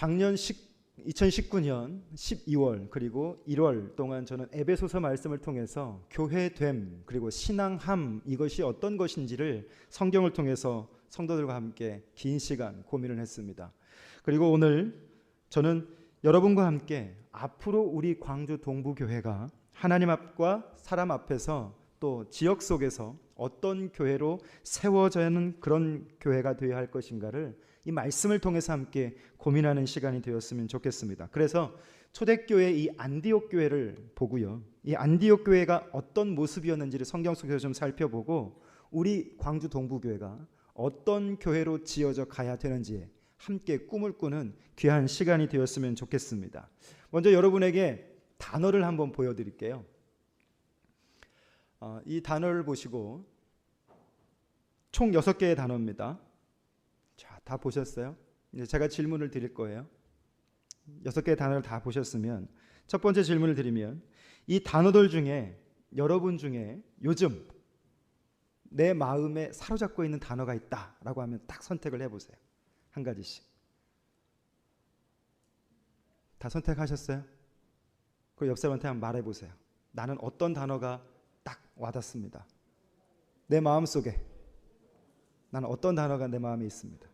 작년 2019년 12월 그리고 1월 동안 저는 에베소서 말씀을 통해서 교회됨 그리고 신앙함 이것이 어떤 것인지를 성경을 통해서 성도들과 함께 긴 시간 고민을 했습니다. 그리고 오늘 저는 여러분과 함께 앞으로 우리 광주 동부교회가 하나님 앞과 사람 앞에서 또 지역 속에서 어떤 교회로 세워져야 하는 그런 교회가 되어야 할 것인가를 이 말씀을 통해서 함께 고민하는 시간이 되었으면 좋겠습니다. 그래서 초대교회 이 안디옥 교회를 보고요, 이 안디옥 교회가 어떤 모습이었는지를 성경 속에서 좀 살펴보고 우리 광주 동부교회가 어떤 교회로 지어져 가야 되는지 함께 꿈을 꾸는 귀한 시간이 되었으면 좋겠습니다. 먼저 여러분에게 단어를 한번 보여드릴게요. 이 단어를 보시고 총 6개의 단어입니다. 자, 다 보셨어요? 이제 제가 질문을 드릴 거예요. 6개의 단어를 다 보셨으면 첫 번째 질문을 드리면 이 단어들 중에 여러분 중에 요즘 내 마음에 사로잡고 있는 단어가 있다라고 하면 딱 선택을 해보세요. 한 가지씩. 다 선택하셨어요? 그 옆 사람한테 한번 말해보세요. 나는 어떤 단어가 딱 와닿습니다. 내 마음속에 나는 어떤 단어가 내 마음에 있습니다.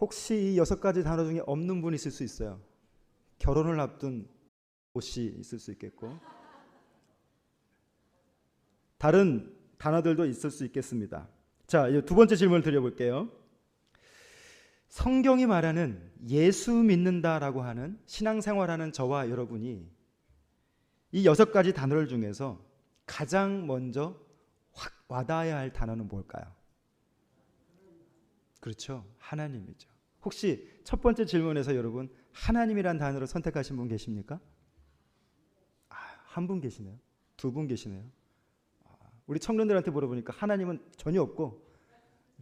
혹시 이 6가지 단어 중에 없는 분이 있을 수 있어요. 결혼을 앞둔 옷이 있을 수 있겠고 다른 단어들도 있을 수 있겠습니다. 자, 이제 두 번째 질문을 드려볼게요. 성경이 말하는 예수 믿는다라고 하는 신앙생활하는 저와 여러분이 이 6가지 단어를 중에서 가장 먼저 확 와닿아야 할 단어는 뭘까요? 그렇죠. 하나님이죠. 혹시 첫 번째 질문에서 여러분 하나님이란 단어를 선택하신 분 계십니까? 한 분 계시네요. 2분 계시네요. 우리 청년들한테 물어보니까 하나님은 전혀 없고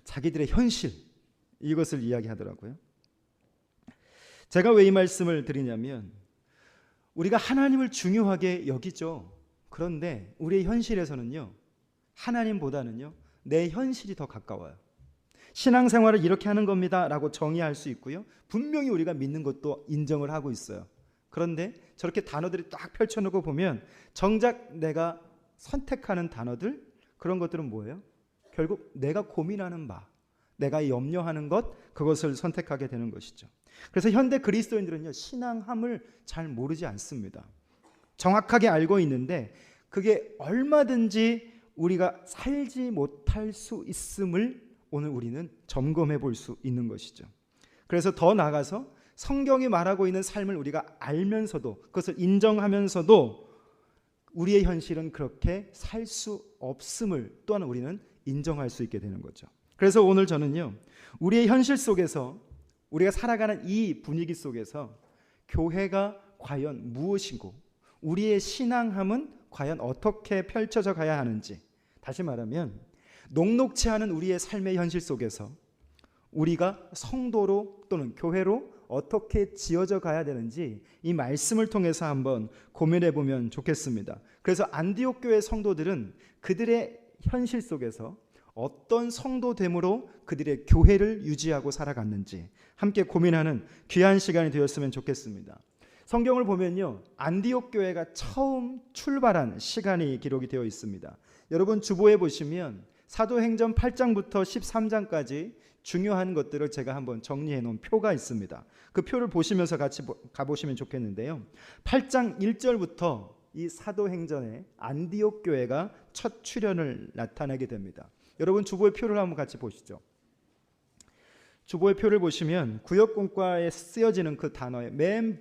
자기들의 현실 이것을 이야기하더라고요. 제가 왜 이 말씀을 드리냐면 우리가 하나님을 중요하게 여기죠. 그런데 우리의 현실에서는요, 하나님보다는요 내 현실이 더 가까워요. 신앙생활을 이렇게 하는 겁니다 라고 정의할 수 있고요, 분명히 우리가 믿는 것도 인정을 하고 있어요. 그런데 저렇게 단어들이 딱 펼쳐놓고 보면 정작 내가 선택하는 단어들, 그런 것들은 뭐예요? 결국 내가 고민하는 바, 내가 염려하는 것, 그것을 선택하게 되는 것이죠. 그래서 현대 그리스도인들은요 신앙함을 잘 모르지 않습니다. 정확하게 알고 있는데 그게 얼마든지 우리가 살지 못할 수 있음을 오늘 우리는 점검해 볼 수 있는 것이죠. 그래서 더 나아가서 성경이 말하고 있는 삶을 우리가 알면서도 그것을 인정하면서도 우리의 현실은 그렇게 살 수 없음을 또한 우리는 인정할 수 있게 되는 거죠. 그래서 오늘 저는요 우리의 현실 속에서 우리가 살아가는 이 분위기 속에서 교회가 과연 무엇이고 우리의 신앙함은 과연 어떻게 펼쳐져 가야 하는지, 다시 말하면 녹록치 않은 우리의 삶의 현실 속에서 우리가 성도로 또는 교회로 어떻게 지어져 가야 되는지 이 말씀을 통해서 한번 고민해 보면 좋겠습니다. 그래서 안디옥 교회 성도들은 그들의 현실 속에서 어떤 성도됨으로 그들의 교회를 유지하고 살아갔는지 함께 고민하는 귀한 시간이 되었으면 좋겠습니다. 성경을 보면요 안디옥 교회가 처음 출발한 시간이 기록이 되어 있습니다. 여러분 주보에 보시면 사도행전 8장부터 13장까지 중요한 것들을 제가 한번 정리해 놓은 표가 있습니다. 그 표를 보시면서 같이 가보시면 좋겠는데요, 8장 1절부터 이 사도행전에 안디옥 교회가 첫 출현을 나타내게 됩니다. 여러분 주보의 표를 한번 같이 보시죠. 주보의 표를 보시면 구역공과에 쓰여지는 그 단어의 맨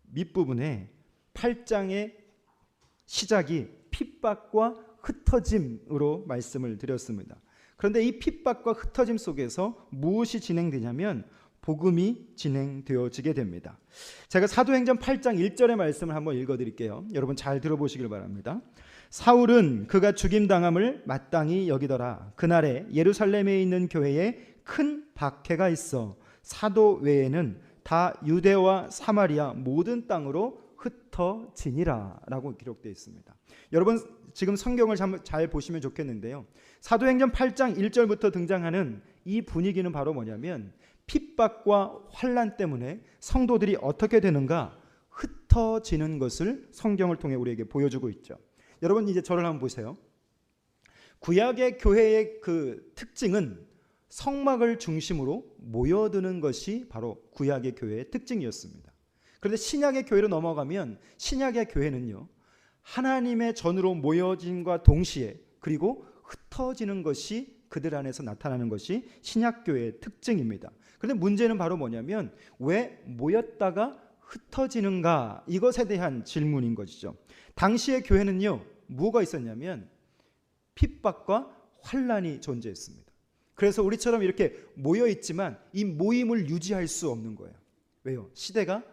밑부분에 8장의 시작이 핍박과 흩어짐으로 말씀을 드렸습니다. 그런데 이 핍박과 흩어짐 속에서 무엇이 진행되냐면 복음이 진행되어지게 됩니다. 제가 사도행전 8장 1절의 말씀을 한번 읽어드릴게요. 여러분 잘 들어보시길 바랍니다. 사울은 그가 죽임당함을 마땅히 여기더라. 그날에 예루살렘에 있는 교회에 큰 박해가 있어 사도 외에는 다 유대와 사마리아 모든 땅으로 흩어지니라 라고 기록되어 있습니다. 여러분 지금 성경을 잘 보시면 좋겠는데요. 사도행전 8장 1절부터 등장하는 이 분위기는 바로 뭐냐면 핍박과 환난 때문에 성도들이 어떻게 되는가 흩어지는 것을 성경을 통해 우리에게 보여주고 있죠. 여러분 이제 저를 한번 보세요. 구약의 교회의 그 특징은 성막을 중심으로 모여드는 것이 바로 구약의 교회의 특징이었습니다. 그런데 신약의 교회로 넘어가면 신약의 교회는요, 하나님의 전으로 모여짐과 동시에 그리고 흩어지는 것이 그들 안에서 나타나는 것이 신약교회의 특징입니다. 그런데 문제는 바로 뭐냐면 왜 모였다가 흩어지는가, 이것에 대한 질문인 것이죠. 당시의 교회는요, 뭐가 있었냐면 핍박과 환난이 존재했습니다. 그래서 우리처럼 이렇게 모여 있지만 이 모임을 유지할 수 없는 거예요. 왜요? 시대가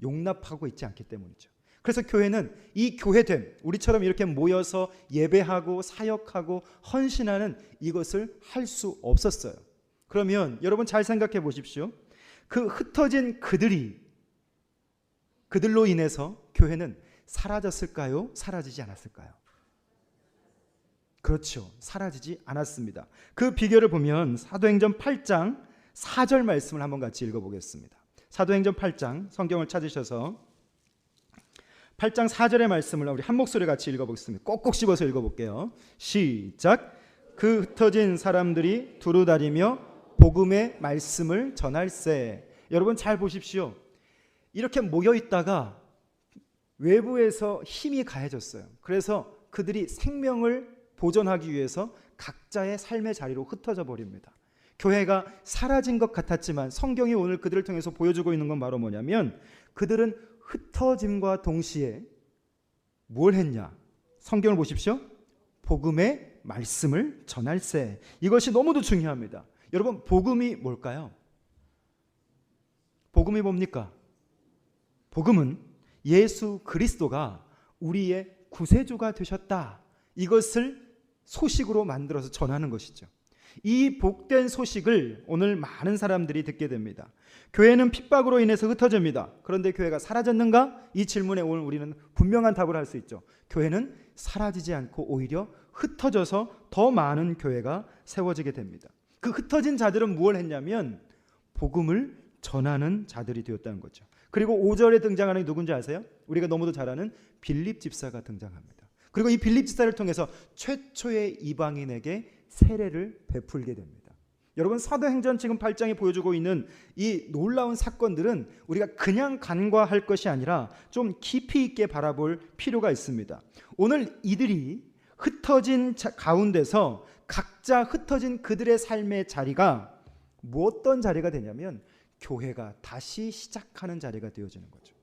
용납하고 있지 않기 때문이죠. 그래서 교회는 이 교회됨, 우리처럼 이렇게 모여서 예배하고 사역하고 헌신하는 이것을 할 수 없었어요. 그러면 여러분 잘 생각해 보십시오. 그 흩어진 그들로 인해서 교회는 사라졌을까요? 사라지지 않았을까요? 그렇죠. 사라지지 않았습니다. 그 비결을 보면 사도행전 8장 4절 말씀을 한번 같이 읽어보겠습니다. 사도행전 8장 성경을 찾으셔서 8장 4절의 말씀을 우리 한 목소리 같이 읽어보겠습니다. 꼭꼭 씹어서 읽어볼게요. 시작. 그 흩어진 사람들이 두루다니며 복음의 말씀을 전할세. 여러분 잘 보십시오. 이렇게 모여 있다가 외부에서 힘이 가해졌어요. 그래서 그들이 생명을 보존하기 위해서 각자의 삶의 자리로 흩어져 버립니다. 교회가 사라진 것 같았지만 성경이 오늘 그들을 통해서 보여주고 있는 건 바로 뭐냐면 그들은 흩어짐과 동시에 뭘 했냐? 성경을 보십시오. 복음의 말씀을 전할세. 이것이 너무도 중요합니다. 여러분 복음이 뭘까요? 복음이 뭡니까? 복음은 예수 그리스도가 우리의 구세주가 되셨다. 이것을 소식으로 만들어서 전하는 것이죠. 이 복된 소식을 오늘 많은 사람들이 듣게 됩니다. 교회는 핍박으로 인해서 흩어집니다. 그런데 교회가 사라졌는가? 이 질문에 오늘 우리는 분명한 답을 할 수 있죠. 교회는 사라지지 않고 오히려 흩어져서 더 많은 교회가 세워지게 됩니다. 그 흩어진 자들은 무엇을 했냐면 복음을 전하는 자들이 되었다는 거죠. 그리고 5절에 등장하는 게 누군지 아세요? 우리가 너무도 잘 아는 빌립 집사가 등장합니다. 그리고 이 빌립 집사를 통해서 최초의 이방인에게 세례를 베풀게 됩니다. 여러분 사도행전 지금 8장이 보여주고 있는 이 놀라운 사건들은 우리가 그냥 간과할 것이 아니라 좀 깊이 있게 바라볼 필요가 있습니다. 오늘 이들이 흩어진 가운데서 각자 홀터진 그들의 삶의 자리가 어떤 자리가 되냐면 교회가 다시 시작하는 자리가 되어지는 거죠.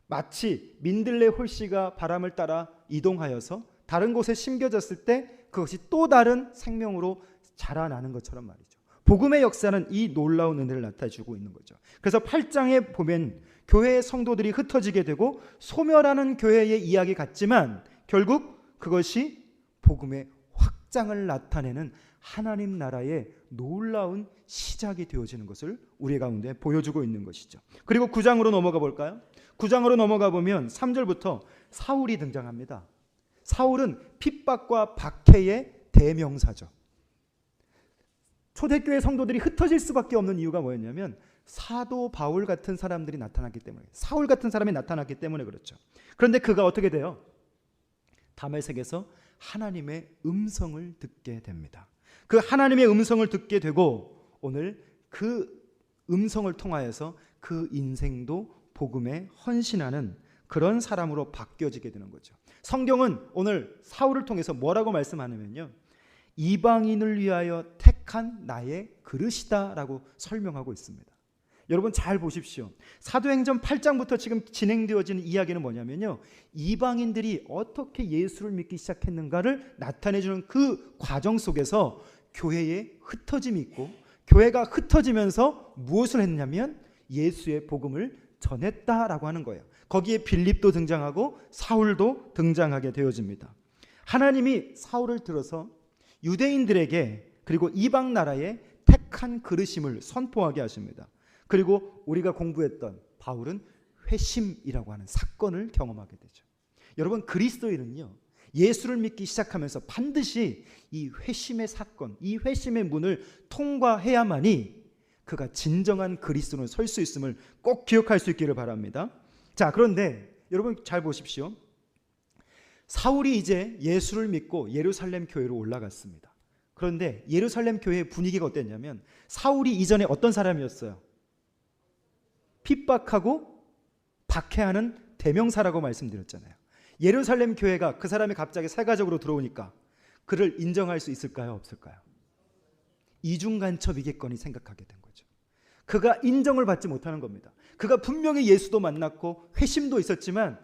마치 민들레 홀씨가 바람을 따라 이동하여서 다른 곳에 심겨졌을 때 그것이 또 다른 생명으로 자라나는 것처럼 말이죠. 복음의 역사는 이 놀라운 은혜를 나타내주고 있는 거죠. 그래서 8장에 보면 교회의 성도들이 흩어지게 되고 소멸하는 교회의 이야기 같지만 결국 그것이 복음의 확장을 나타내는 하나님 나라의 놀라운 시작이 되어지는 것을 우리 가운데 보여주고 있는 것이죠. 그리고 9장으로 넘어가 볼까요? 9장으로 넘어가 보면 3절부터 사울이 등장합니다. 사울은 핍박과 박해의 대명사죠. 초대교회 성도들이 흩어질 수밖에 없는 이유가 뭐였냐면 사도 바울 같은 사람들이 나타났기 때문에, 사울 같은 사람이 나타났기 때문에 그렇죠. 그런데 그가 어떻게 돼요? 다메섹에서 하나님의 음성을 듣게 됩니다. 그 하나님의 음성을 듣게 되고 오늘 그 음성을 통하여서 그 인생도 복음에 헌신하는 그런 사람으로 바뀌어지게 되는 거죠. 성경은 오늘 사울을 통해서 뭐라고 말씀하냐면요, 이방인을 위하여 택한 나의 그릇이다라고 설명하고 있습니다. 여러분 잘 보십시오. 사도행전 8장부터 지금 진행되어지는 이야기는 뭐냐면요, 이방인들이 어떻게 예수를 믿기 시작했는가를 나타내주는 그 과정 속에서 교회에 흩어짐이 있고, 교회가 흩어지면서 무엇을 했냐면 예수의 복음을 전했다라고 하는 거예요. 거기에 빌립도 등장하고 사울도 등장하게 되어집니다. 하나님이 사울을 들어서 유대인들에게 그리고 이방 나라에 택한 그릇임을 선포하게 하십니다. 그리고 우리가 공부했던 바울은 회심이라고 하는 사건을 경험하게 되죠. 여러분 그리스도인은요, 예수를 믿기 시작하면서 반드시 이 회심의 사건, 이 회심의 문을 통과해야만이 그가 진정한 그리스도로 설 수 있음을 꼭 기억할 수 있기를 바랍니다. 자, 그런데 여러분 잘 보십시오. 사울이 이제 예수를 믿고 예루살렘 교회로 올라갔습니다. 그런데 예루살렘 교회의 분위기가 어땠냐면 사울이 이전에 어떤 사람이었어요? 핍박하고 박해하는 대명사라고 말씀드렸잖아요. 예루살렘 교회가 그 사람이 갑자기 세가족으로 들어오니까 그를 인정할 수 있을까요? 없을까요? 이중간첩이겠거니 생각하게 된 거죠. 그가 인정을 받지 못하는 겁니다. 그가 분명히 예수도 만났고 회심도 있었지만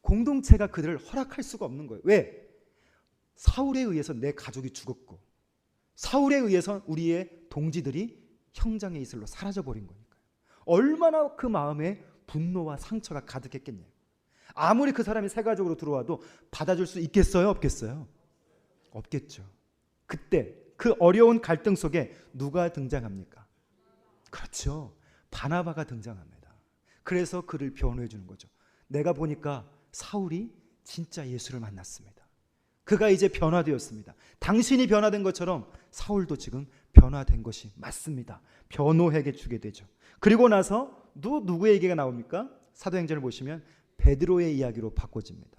공동체가 그들을 허락할 수가 없는 거예요. 왜? 사울에 의해서 내 가족이 죽었고 사울에 의해서 우리의 동지들이 형장의 이슬로 사라져버린 거니까요. 얼마나 그 마음에 분노와 상처가 가득했겠냐요. 아무리 그 사람이 세가족으로 들어와도 받아줄 수 있겠어요? 없겠어요? 없겠죠. 그때 그 어려운 갈등 속에 누가 등장합니까? 그렇죠. 바나바가 등장합니다. 그래서 그를 변호해 주는 거죠. 내가 보니까 사울이 진짜 예수를 만났습니다. 그가 이제 변화되었습니다. 당신이 변화된 것처럼 사울도 지금 변화된 것이 맞습니다. 변호해 주게 되죠. 그리고 나서 누구의 얘기가 나옵니까? 사도행전을 보시면 베드로의 이야기로 바꿔집니다.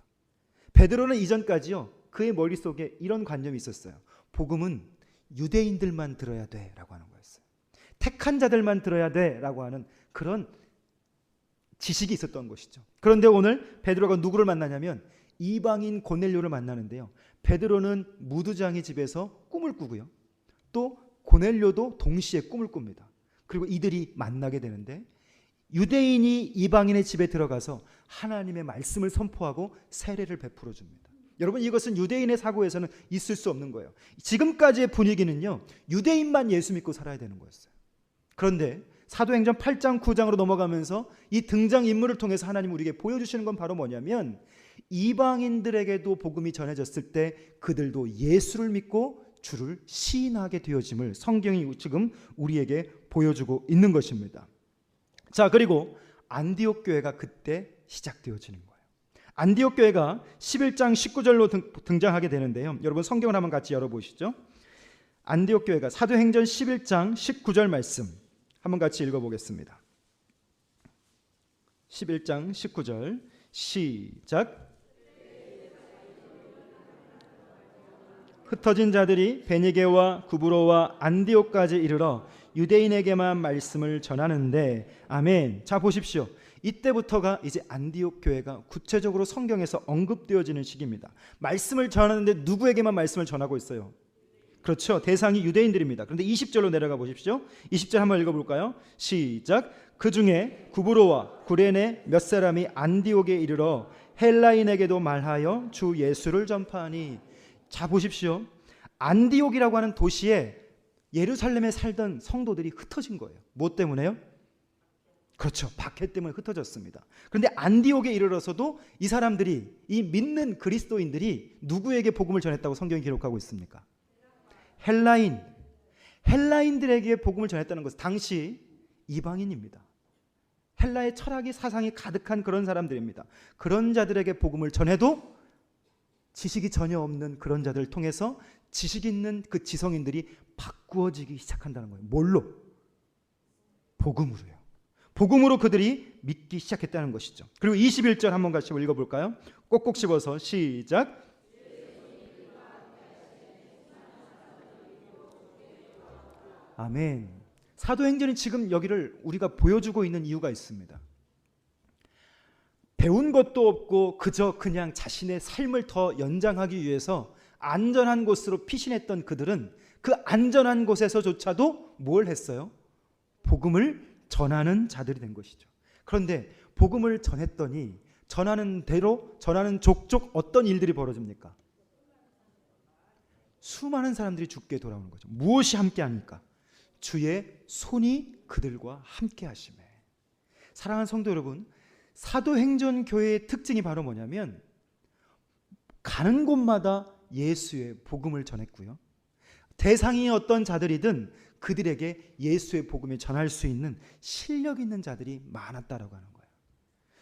베드로는 이전까지요, 그의 머릿속에 이런 관념이 있었어요. 복음은 유대인들만 들어야 돼라고 하는 거였어요. 택한 자들만 들어야 돼라고 하는 그런 지식이 있었던 것이죠. 그런데 오늘 베드로가 누구를 만나냐면 이방인 고넬료를 만나는데요. 베드로는 무두장의 집에서 꿈을 꾸고요. 또 고넬료도 동시에 꿈을 꿉니다. 그리고 이들이 만나게 되는데 유대인이 이방인의 집에 들어가서 하나님의 말씀을 선포하고 세례를 베풀어 줍니다. 여러분, 이것은 유대인의 사고에서는 있을 수 없는 거예요. 지금까지의 분위기는요, 유대인만 예수 믿고 살아야 되는 거였어요. 그런데 사도행전 8장 9장으로 넘어가면서 이 등장인물을 통해서 하나님 우리에게 보여주시는 건 바로 뭐냐면 이방인들에게도 복음이 전해졌을 때 그들도 예수를 믿고 주를 시인하게 되어짐을 성경이 지금 우리에게 보여주고 있는 것입니다. 자, 그리고 안디옥 교회가 그때 시작되어지는 거예요. 안디옥 교회가 11장 19절로 등장하게 되는데요. 여러분 성경을 한번 같이 열어보시죠. 안디옥 교회가 사도행전 11장 19절 말씀 한번 같이 읽어보겠습니다. 11장 19절 시작. 흩어진 자들이 베니게와 구브로와 안디옥까지 이르러 유대인에게만 말씀을 전하는데 아멘. 자, 보십시오. 이때부터가 이제 안디옥 교회가 구체적으로 성경에서 언급되어지는 시기입니다. 말씀을 전하는데 누구에게만 말씀을 전하고 있어요? 그렇죠. 대상이 유대인들입니다. 그런데 20절로 내려가 보십시오. 20절 한번 읽어볼까요? 시작. 그 중에 구브로와 구레네 몇 사람이 안디옥에 이르러 헬라인에게도 말하여 주 예수를 전파하니. 자, 보십시오. 안디옥이라고 하는 도시에 예루살렘에 살던 성도들이 흩어진 거예요. 뭐 때문에요? 그렇죠. 박해 때문에 흩어졌습니다. 그런데 안디옥에 이르러서도 이 사람들이, 이 믿는 그리스도인들이 누구에게 복음을 전했다고 성경이 기록하고 있습니까? 헬라인들에게 복음을 전했다는 것은 당시 이방인입니다. 헬라의 철학이 사상이 가득한 그런 사람들입니다. 그런 자들에게 복음을 전해도 지식이 전혀 없는 그런 자들을 통해서 지식 있는 그 지성인들이 바꾸어지기 시작한다는 거예요. 뭘로? 복음으로요. 복음으로 그들이 믿기 시작했다는 것이죠. 그리고 21절 한번 같이 읽어볼까요? 꼭꼭 씹어서 시작. 아멘. 사도행전이 지금 여기를 우리가 보여주고 있는 이유가 있습니다. 배운 것도 없고 그냥 자신의 삶을 더 연장하기 위해서 안전한 곳으로 피신했던 그들은 그 안전한 곳에서조차도 뭘 했어요? 복음을 전하는 자들이 된 것이죠. 그런데 복음을 전했더니 전하는 대로, 전하는 족족 어떤 일들이 벌어집니까? 수많은 사람들이 죽게 돌아오는 거죠. 무엇이 함께합니까? 주의 손이 그들과 함께 하심에. 사랑하는 성도 여러분, 사도행전 교회의 특징이 바로 뭐냐면 가는 곳마다 예수의 복음을 전했고요, 대상이 어떤 자들이든 그들에게 예수의 복음을 전할 수 있는 실력 있는 자들이 많았다라고 하는 거예요.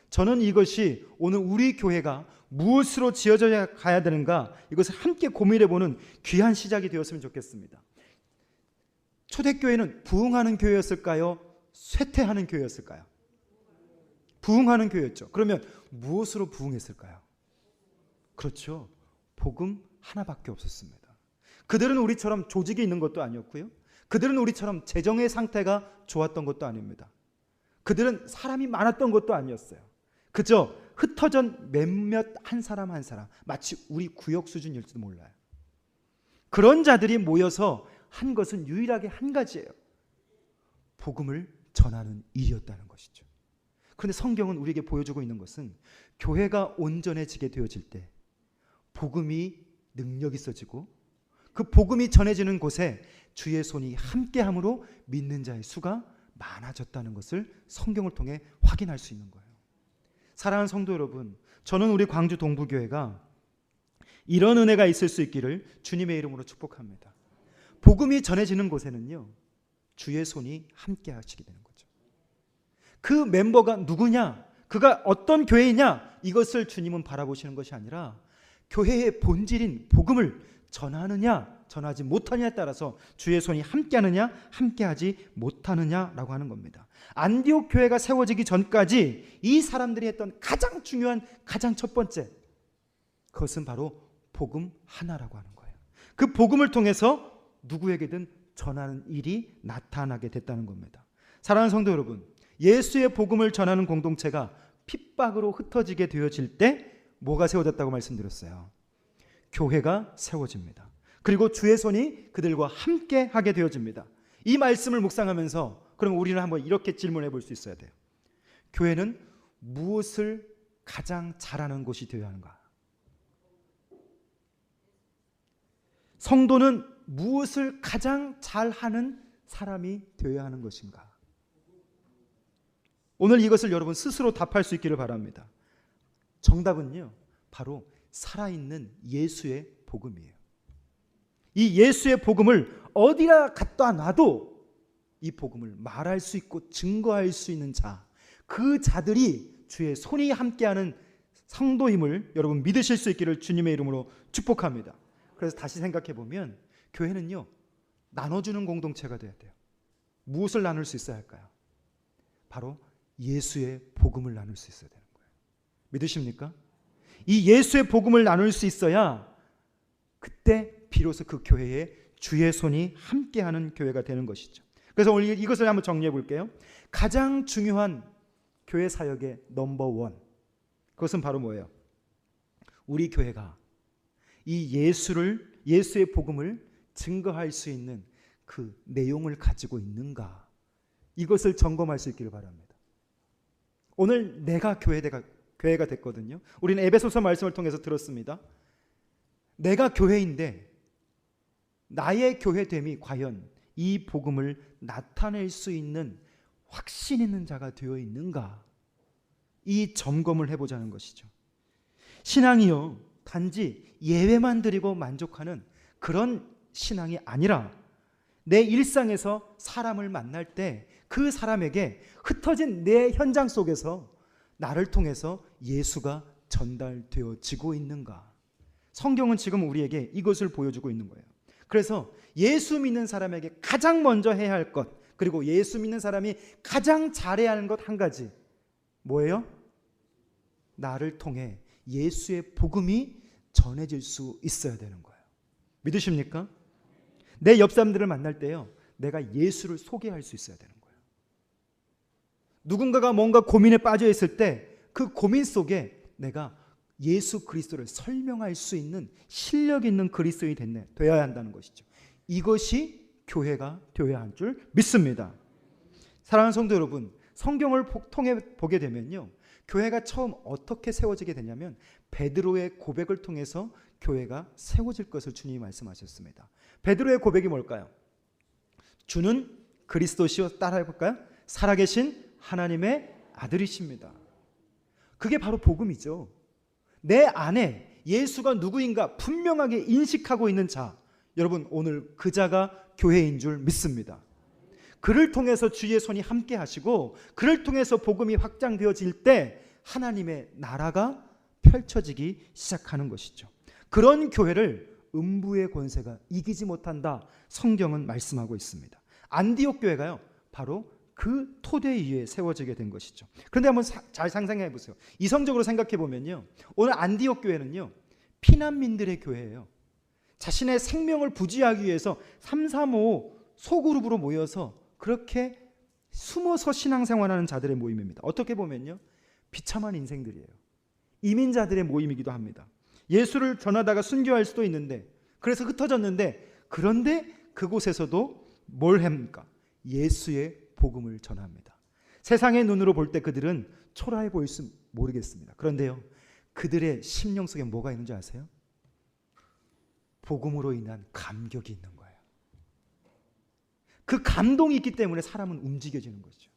저는 이것이 오늘 우리 교회가 무엇으로 지어져 가야 되는가, 이것을 함께 고민해보는 귀한 시작이 되었으면 좋겠습니다. 초대교회는 부흥하는 교회였을까요? 쇠퇴하는 교회였을까요? 부흥하는 교회였죠. 그러면 무엇으로 부흥했을까요? 그렇죠. 복음 하나밖에 없었습니다. 그들은 우리처럼 조직이 있는 것도 아니었고요. 그들은 우리처럼 재정의 상태가 좋았던 것도 아닙니다. 그들은 사람이 많았던 것도 아니었어요. 그저 흩어진 몇몇 한 사람 한 사람, 마치 우리 구역 수준일지도 몰라요. 그런 자들이 모여서 한 것은 유일하게 한 가지예요. 복음을 전하는 일이었다는 것이죠. 그런데 성경은 우리에게 보여주고 있는 것은 교회가 온전해지게 되어질 때 복음이 능력 있어지고 그 복음이 전해지는 곳에 주의 손이 함께함으로 믿는 자의 수가 많아졌다는 것을 성경을 통해 확인할 수 있는 거예요. 사랑하는 성도 여러분, 저는 우리 광주 동부교회가 이런 은혜가 있을 수 있기를 주님의 이름으로 축복합니다. 복음이 전해지는 곳에는요, 주의 손이 함께 하시게 되는 거죠. 그 멤버가 누구냐, 그가 어떤 교회이냐, 이것을 주님은 바라보시는 것이 아니라 교회의 본질인 복음을 전하느냐 전하지 못하느냐에 따라서 주의 손이 함께하느냐 함께하지 못하느냐라고 하는 겁니다. 안디옥 교회가 세워지기 전까지 이 사람들이 했던 가장 중요한, 가장 첫 번째, 그것은 바로 복음 하나라고 하는 거예요. 그 복음을 통해서 누구에게든 전하는 일이 나타나게 됐다는 겁니다. 사랑하는 성도 여러분, 예수의 복음을 전하는 공동체가 핍박으로 흩어지게 되어질 때 뭐가 세워졌다고 말씀드렸어요? 교회가 세워집니다. 그리고 주의 손이 그들과 함께 하게 되어집니다. 이 말씀을 묵상하면서 그럼 우리는 한번 이렇게 질문해 볼 수 있어야 돼요. 교회는 무엇을 가장 잘하는 곳이 되어야 하는가? 성도는 무엇을 가장 잘하는 사람이 되어야 하는 것인가? 오늘 이것을 여러분 스스로 답할 수 있기를 바랍니다. 정답은요, 바로 살아있는 예수의 복음이에요. 이 예수의 복음을 어디나 갖다 놔도 이 복음을 말할 수 있고 증거할 수 있는 자, 그 자들이 주의 손이 함께하는 성도임을 여러분 믿으실 수 있기를 주님의 이름으로 축복합니다. 그래서 다시 생각해 보면 교회는요, 나눠주는 공동체가 되어야 돼요. 무엇을 나눌 수 있어야 할까요? 바로 예수의 복음을 나눌 수 있어야 되는 거예요. 믿으십니까? 이 예수의 복음을 나눌 수 있어야 그때 비로소 그 교회에 주의 손이 함께하는 교회가 되는 것이죠. 그래서 오늘 이것을 한번 정리해 볼게요. 가장 중요한 교회 사역의 넘버원, 그것은 바로 뭐예요? 우리 교회가 이 예수의 복음을 증거할 수 있는 그 내용을 가지고 있는가, 이것을 점검할 수 있기를 바랍니다. 오늘 내가 교회가 됐거든요. 우리는 에베소서 말씀을 통해서 들었습니다. 내가 교회인데 나의 교회됨이 과연 이 복음을 나타낼 수 있는 확신 있는 자가 되어 있는가, 이 점검을 해보자는 것이죠. 신앙이요, 단지 예배만 드리고 만족하는 그런 신앙이 아니라 내 일상에서 사람을 만날 때 그 사람에게 흩어진 내 현장 속에서 나를 통해서 예수가 전달되어지고 있는가. 성경은 지금 우리에게 이것을 보여주고 있는 거예요. 그래서 예수 믿는 사람에게 가장 먼저 해야 할 것, 그리고 예수 믿는 사람이 가장 잘해야 하는 것 한 가지, 뭐예요? 나를 통해 예수의 복음이 전해질 수 있어야 되는 거예요. 믿으십니까? 내 옆 사람들을 만날 때요, 내가 예수를 소개할 수 있어야 되는 거예요. 누군가가 뭔가 고민에 빠져 있을 때 그 고민 속에 내가 예수 그리스도를 설명할 수 있는 실력 있는 그리스도인이 되어야 한다는 것이죠. 이것이 교회가 되어야 할 줄 믿습니다. 사랑하는 성도 여러분, 성경을 통해 보게 되면요, 교회가 처음 어떻게 세워지게 되냐면 베드로의 고백을 통해서 교회가 세워질 것을 주님이 말씀하셨습니다. 베드로의 고백이 뭘까요? 주는 그리스도시요, 따라해 볼까요? 살아계신 하나님의 아들이십니다. 그게 바로 복음이죠. 내 안에 예수가 누구인가 분명하게 인식하고 있는 자, 여러분 오늘 그 자가 교회인 줄 믿습니다. 그를 통해서 주의 손이 함께 하시고 그를 통해서 복음이 확장되어질 때 하나님의 나라가 펼쳐지기 시작하는 것이죠. 그런 교회를 음부의 권세가 이기지 못한다, 성경은 말씀하고 있습니다. 안디옥 교회가요, 바로 그 토대 위에 세워지게 된 것이죠. 그런데 한번 잘 상상해 보세요. 이성적으로 생각해 보면요, 오늘 안디옥 교회는요, 피난민들의 교회예요. 자신의 생명을 부지하기 위해서 335 소그룹으로 모여서 그렇게 숨어서 신앙생활하는 자들의 모임입니다. 어떻게 보면요, 비참한 인생들이에요. 이민자들의 모임이기도 합니다. 예수를 전하다가 순교할 수도 있는데, 그래서 흩어졌는데, 그런데 그곳에서도 뭘 합니까? 예수의 복음을 전합니다. 세상의 눈으로 볼 때 그들은 초라해 보일 수 모르겠습니다. 그런데요, 그들의 심령 속에 뭐가 있는지 아세요? 복음으로 인한 감격이 있는 거예요. 그 감동이 있기 때문에 사람은 움직여지는 거죠.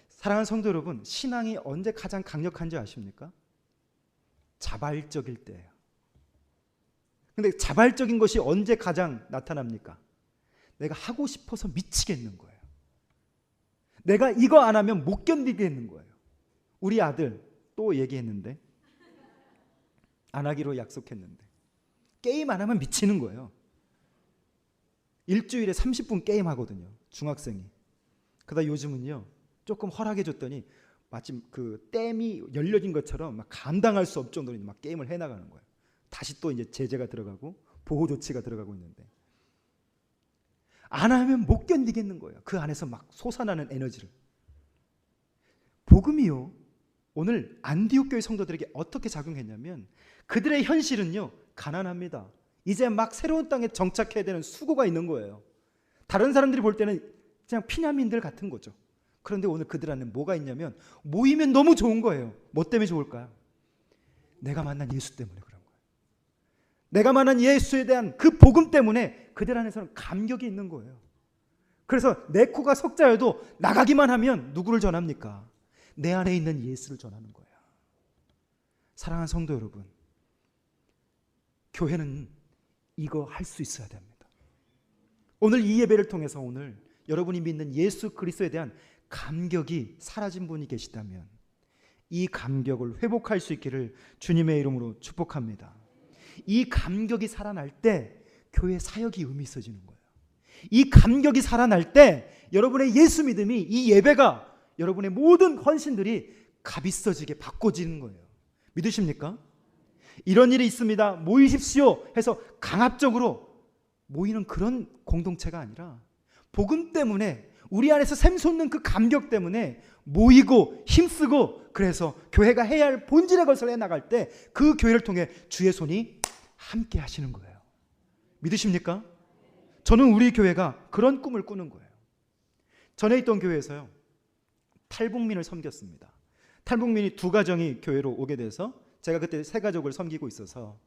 사랑하는 성도 여러분, 신앙이 언제 가장 강력한지 아십니까? 자발적일 때예요. 근데 자발적인 것이 언제 가장 나타납니까? 내가 하고 싶어서 미치겠는 거예요. 내가 이거 안 하면 못 견디겠는 거예요. 우리 아들 또 얘기했는데, 안 하기로 약속했는데 게임 안 하면 미치는 거예요. 일주일에 30분 게임 하거든요, 중학생이. 그러다 요즘은요, 조금 허락해 줬더니 마침 그 댐이 열려진 것처럼 막 감당할 수 없을 정도로 막 게임을 해나가는 거예요. 다시 또 이제 제재가 들어가고 보호 조치가 들어가고 있는데, 안 하면 못 견디겠는 거예요. 그 안에서 막 솟아나는 에너지를. 복음이요, 오늘 안디옥 교회 성도들에게 어떻게 작용했냐면, 그들의 현실은요, 가난합니다. 이제 막 새로운 땅에 정착해야 되는 수고가 있는 거예요. 다른 사람들이 볼 때는 그냥 피난민들 같은 거죠. 그런데 오늘 그들 안에 뭐가 있냐면, 모이면 너무 좋은 거예요. 뭐 때문에 좋을까요? 내가 만난 예수 때문에 그런 거예요. 내가 만난 예수에 대한 그 복음 때문에 그들 안에서는 감격이 있는 거예요. 그래서 내 코가 석자여도 나가기만 하면 누구를 전합니까? 내 안에 있는 예수를 전하는 거예요. 사랑하는 성도 여러분, 교회는 이거 할 수 있어야 됩니다. 오늘 이 예배를 통해서 오늘 여러분이 믿는 예수 그리스도에 대한 감격이 사라진 분이 계시다면, 이 감격을 회복할 수 있기를 주님의 이름으로 축복합니다. 이 감격이 살아날 때 교회 사역이 의미 있어지는 거예요. 이 감격이 살아날 때 여러분의 예수 믿음이, 이 예배가, 여러분의 모든 헌신들이 값있어지게 바꿔지는 거예요. 믿으십니까? 이런 일이 있습니다, 모이십시오 해서 강압적으로 모이는 그런 공동체가 아니라, 복음 때문에 우리 안에서 샘솟는 그 감격 때문에 모이고 힘쓰고, 그래서 교회가 해야 할 본질의 것을 해나갈 때 그 교회를 통해 주의 손이 함께 하시는 거예요. 믿으십니까? 저는 우리 교회가 그런 꿈을 꾸는 거예요. 전에 있던 교회에서요, 탈북민을 섬겼습니다. 탈북민이 두 가정이 교회로 오게 돼서, 제가 그때 세 가족을 섬기고 있어서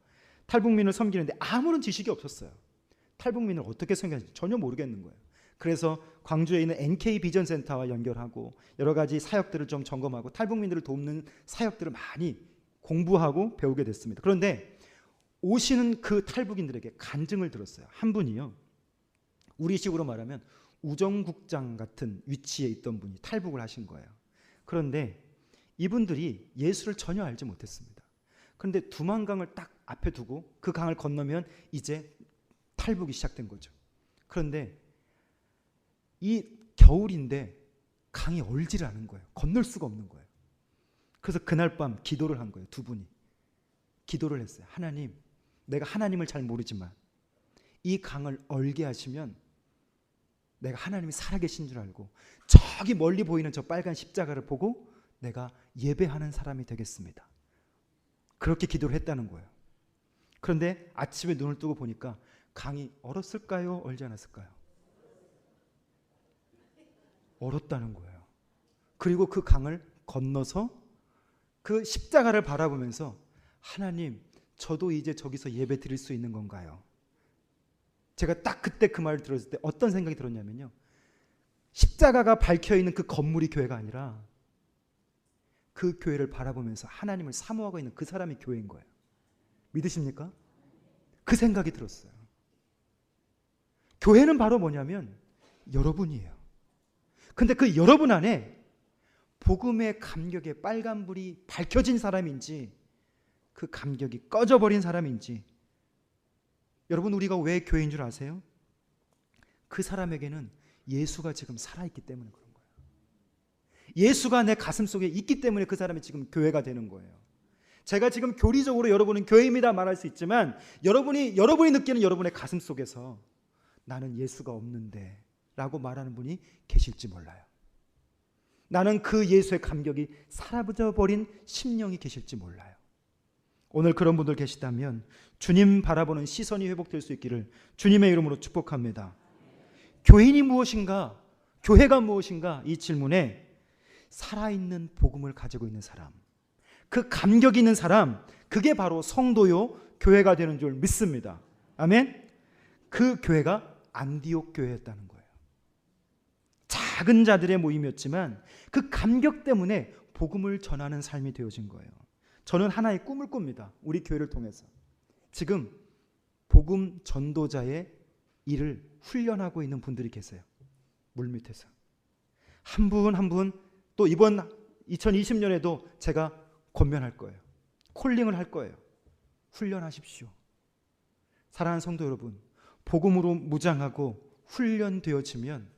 탈북민을 섬기는데 아무런 지식이 없었어요. 탈북민을 어떻게 섬겼는지 전혀 모르겠는 거예요. 그래서 광주에 있는 NK 비전센터와 연결하고 여러 가지 사역들을 좀 점검하고 탈북민들을 돕는 사역들을 많이 공부하고 배우게 됐습니다. 그런데 오시는 그 탈북인들에게 간증을 들었어요. 한 분이요, 우리식으로 말하면 우정국장 같은 위치에 있던 분이 탈북을 하신 거예요. 그런데 이분들이 예수를 전혀 알지 못했습니다. 그런데 두만강을 딱 앞에 두고 그 강을 건너면 이제 탈북이 시작된 거죠. 그런데 이 겨울인데 강이 얼지를 않은 거예요. 건널 수가 없는 거예요. 그래서 그날 밤 기도를 한 거예요. 두 분이 기도를 했어요. 하나님, 내가 하나님을 잘 모르지만 이 강을 얼게 하시면 내가 하나님이 살아계신 줄 알고 저기 멀리 보이는 저 빨간 십자가를 보고 내가 예배하는 사람이 되겠습니다. 그렇게 기도를 했다는 거예요. 그런데 아침에 눈을 뜨고 보니까 강이 얼었을까요? 얼지 않았을까요? 얼었다는 거예요. 그리고 그 강을 건너서 그 십자가를 바라보면서, 하나님, 저도 이제 저기서 예배 드릴 수 있는 건가요? 제가 딱 그때 그 말을 들었을 때 어떤 생각이 들었냐면요, 십자가가 밝혀있는 그 건물이 교회가 아니라 그 교회를 바라보면서 하나님을 사모하고 있는 그 사람이 교회인 거예요. 믿으십니까? 그 생각이 들었어요. 교회는 바로 뭐냐면 여러분이에요. 근데 그 여러분 안에 복음의 감격에 빨간불이 밝혀진 사람인지 그 감격이 꺼져버린 사람인지. 여러분, 우리가 왜 교회인 줄 아세요? 그 사람에게는 예수가 지금 살아있기 때문에 그런 거예요. 예수가 내 가슴 속에 있기 때문에 그 사람이 지금 교회가 되는 거예요. 제가 지금 교리적으로 여러분은 교회입니다 말할 수 있지만 여러분이 느끼는 여러분의 가슴 속에서 나는 예수가 없는데 라고 말하는 분이 계실지 몰라요. 나는 그 예수의 감격이 사라져버린 심령이 계실지 몰라요. 오늘 그런 분들 계시다면 주님 바라보는 시선이 회복될 수 있기를 주님의 이름으로 축복합니다. 교인이 무엇인가? 교회가 무엇인가? 이 질문에 살아있는 복음을 가지고 있는 사람, 그 감격이 있는 사람, 그게 바로 성도요 교회가 되는 줄 믿습니다. 아멘. 그 교회가 안디옥 교회였다는 거예요. 작은 자들의 모임이었지만 그 감격 때문에 복음을 전하는 삶이 되어진 거예요. 저는 하나의 꿈을 꿉니다. 우리 교회를 통해서 지금 복음 전도자의 일을 훈련하고 있는 분들이 계세요. 물밑에서 한 분 한 분 또 이번 2020년에도 제가 권면할 거예요. 콜링을 할 거예요. 훈련하십시오. 사랑하는 성도 여러분, 복음으로 무장하고 훈련되어지면